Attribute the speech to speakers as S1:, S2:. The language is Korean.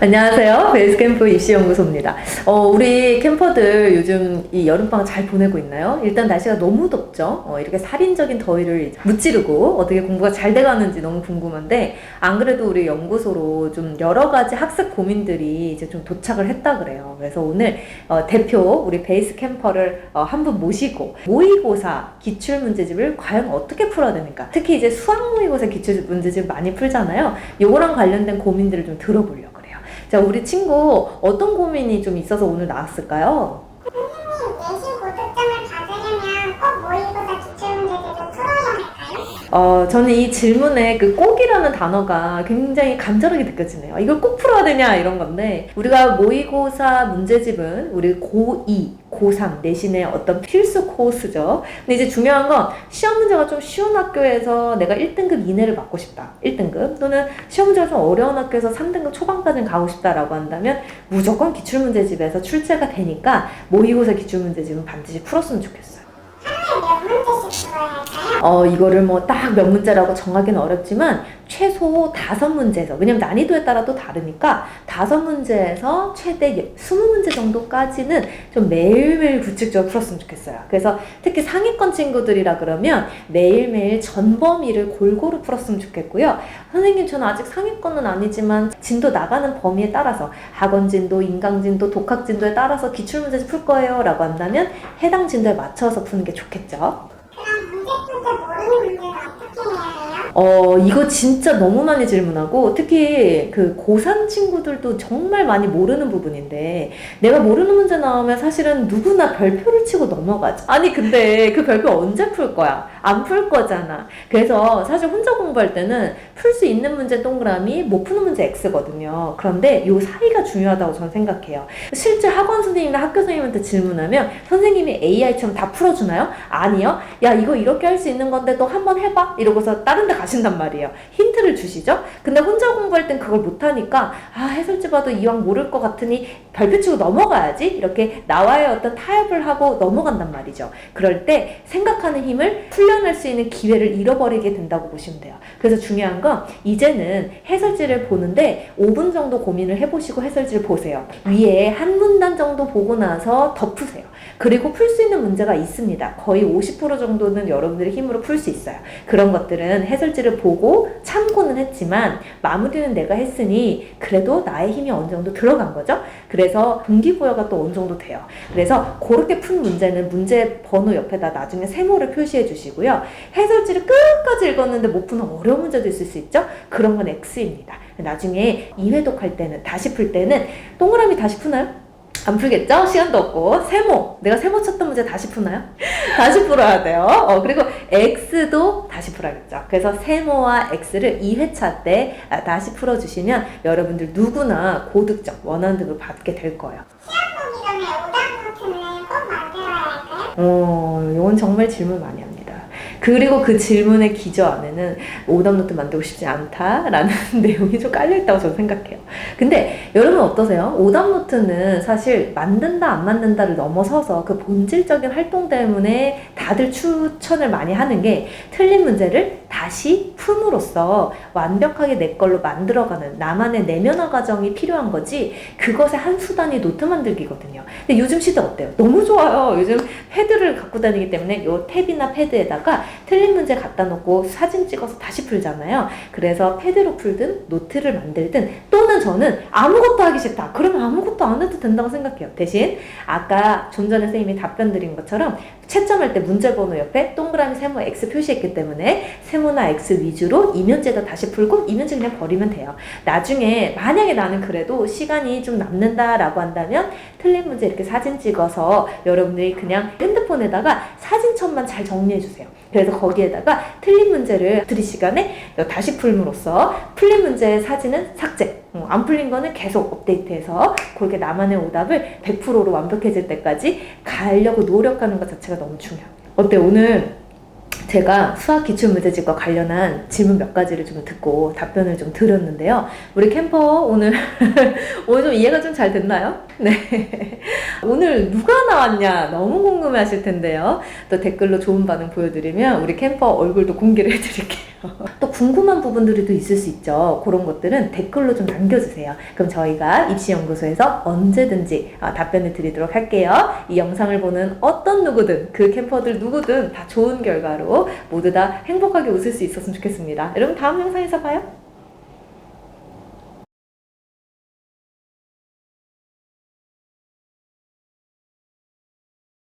S1: 안녕하세요. 베이스캠프 입시연구소입니다. 우리 캠퍼들 요즘 이 여름방학 잘 보내고 있나요? 일단 날씨가 너무 덥죠? 이렇게 살인적인 더위를 무찌르고 어떻게 공부가 잘 돼가는지 너무 궁금한데, 안 그래도 우리 연구소로 좀 여러 가지 학습 고민들이 이제 좀 도착을 했다 그래요. 그래서 오늘 대표 우리 베이스캠퍼를 한 분 모시고 모의고사 기출문제집을 과연 어떻게 풀어야 되는가? 특히 이제 수학 모의고사 기출문제집 많이 풀잖아요. 요거랑 관련된 고민들을 좀 들어보려고. 자, 우리 친구 어떤 고민이 좀 있어서 오늘 나왔을까요?
S2: 선생님, 내신 고득점을 받으려면 꼭 모의고사 기출문제집을 풀어야 할까요?
S1: 저는 이 질문에 그 꼭이라는 단어가 굉장히 간절하게 느껴지네요. 이걸 꼭 풀어야 되냐 이런 건데, 우리가 모의고사 문제집은 우리 고2, 고3 내신의 어떤 필수 코스죠. 근데 이제 중요한 건 시험 문제가 좀 쉬운 학교에서 내가 1등급 이내를 맞고 싶다. 1등급 또는 시험 문제가 좀 어려운 학교에서 3등급 초반까지는 가고 싶다라고 한다면 무조건 기출문제집에서 출제가 되니까 모의고사 기출문제집은 반드시 풀었으면 좋겠어요.
S2: 하루에 몇 문제씩 풀어야 할까요?
S1: 이거를 뭐 딱 몇 문제라고 정하기는 어렵지만 최소 5문제에서, 왜냐면 난이도에 따라 또 다르니까 5문제에서 최대 20문제 정도까지는 좀 매일매일 규칙적으로 풀었으면 좋겠어요. 그래서 특히 상위권 친구들이라 그러면 매일매일 전 범위를 골고루 풀었으면 좋겠고요. 선생님, 저는 아직 상위권은 아니지만 진도 나가는 범위에 따라서 학원 진도, 인강 진도, 독학 진도에 따라서 기출문제 풀 거예요 라고 한다면 해당 진도에 맞춰서 푸는 게 좋겠죠.
S2: 그럼 문제 풀 때 모르는 문제는 어떻게 해야 해요?
S1: 이거 진짜 너무 많이 질문하고, 특히 그 고3 친구들도 정말 많이 모르는 부분인데, 내가 모르는 문제 나오면 사실은 누구나 별표를 치고 넘어가죠. 아니, 근데 그 별표 언제 풀 거야? 안 풀 거잖아. 그래서 사실 혼자 공부할 때는 풀 수 있는 문제 동그라미, 못 푸는 문제 X거든요. 그런데 요 사이가 중요하다고 저는 생각해요. 실제 학원 선생님이나 학교 선생님한테 질문하면 선생님이 AI처럼 다 풀어주나요? 아니요. 야, 이거 이렇게 할 수 있는 건데 너 한번 해봐? 이러고서 다른 데 가신단 말이에요. 힌트를 주시죠? 근데 혼자 공부할 땐 그걸 못하니까, 해설지 봐도 이왕 모를 것 같으니 별표 치고 넘어가야지? 이렇게 나와의 어떤 타협을 하고 넘어간단 말이죠. 그럴 때 생각하는 힘을 풀려낼 수 있는 기회를 잃어버리게 된다고 보시면 돼요. 그래서 중요한 건 이제는 해설지를 보는데 5분 정도 고민을 해보시고 해설지를 보세요. 위에 한 문단 정도 보고 나서 덮으세요. 그리고 풀 수 있는 문제가 있습니다. 거의 50% 정도는 여러분들의 힘으로 풀 수 있어요. 그런 것들은 해설지를 보고 참고는 했지만 마무리는 내가 했으니 그래도 나의 힘이 어느 정도 들어간 거죠. 그래서 동기부여가 또 어느 정도 돼요. 그래서 그렇게 푼 문제는 문제 번호 옆에다 나중에 세모를 표시해 주시고요. 해설지를 끝까지 읽었는데 못 푸는 어려운 문제도 있을 수 있죠. 그런 건 X입니다. 나중에 2회독 할 때는, 다시 풀 때는 동그라미 다시 푸나요? 안 풀겠죠? 시간도 없고. 세모, 내가 세모 쳤던 문제 다시 푸나요? 다시 풀어야 돼요. 그리고 X도 다시 풀어야겠죠. 그래서 세모와 X를 2회차 때 다시 풀어주시면 여러분들 누구나 고득점, 원하는 등급을 받게 될 거예요.
S2: 시험 보기 전에 오답 노트는 꼭 만들어야 할까요?
S1: 이건 정말 질문 많이 합니다. 그리고 그 질문의 기저 안에는 오답노트 만들고 싶지 않다라는 내용이 좀 깔려있다고 저는 생각해요. 근데 여러분 어떠세요? 오답노트는 사실 만든다 안 만든다를 넘어서서 그 본질적인 활동 때문에 다들 추천을 많이 하는 게 틀린 문제를 다시 품으로써 완벽하게 내 걸로 만들어가는 나만의 내면화 과정이 필요한 거지, 그것의 한 수단이 노트 만들기거든요. 근데 요즘 시대 어때요? 너무 좋아요. 요즘 패드를 갖고 다니기 때문에 요 탭이나 패드에다가 틀린 문제 갖다 놓고 사진 찍어서 다시 풀잖아요. 그래서 패드로 풀든 노트를 만들든, 또는 저는 아무것도 하기 싫다. 그러면 아무것도 안 해도 된다고 생각해요. 대신 아까 좀 전에 선생님이 답변 드린 것처럼 채점할 때 문제 번호 옆에 동그라미, 세모, X 표시했기 때문에 세모나 X 위주로 이면제도 다시 풀고 이면제 그냥 버리면 돼요. 나중에 만약에 나는 그래도 시간이 좀 남는다라고 한다면 틀린 문제 이렇게 사진 찍어서 여러분들이 그냥 핸드폰에다가 사진첩만 잘 정리해 주세요. 그래서 거기에다가 틀린 문제를 드릴 시간에 다시 풀므로써 풀린 문제의 사진은 삭제, 안 풀린 거는 계속 업데이트해서 그렇게 나만의 오답을 100%로 완벽해질 때까지 가려고 노력하는 것 자체가 너무 중요합니다. 어때? 오늘 제가 수학 기출문제집과 관련한 질문 몇 가지를 좀 듣고 답변을 좀 드렸는데요. 우리 캠퍼 오늘 오늘 좀 이해가 좀 잘 됐나요? 네. 오늘 누가 나왔냐 너무 궁금해 하실 텐데요. 또 댓글로 좋은 반응 보여드리면 우리 캠퍼 얼굴도 공개를 해드릴게요. 또 궁금한 부분들이 또 있을 수 있죠. 그런 것들은 댓글로 좀 남겨주세요. 그럼 저희가 입시연구소에서 언제든지 답변을 드리도록 할게요. 이 영상을 보는 어떤 누구든, 그 캠퍼들 누구든 다 좋은 결과로 모두 다 행복하게 웃을 수 있었으면 좋겠습니다. 여러분 다음 영상에서 봐요.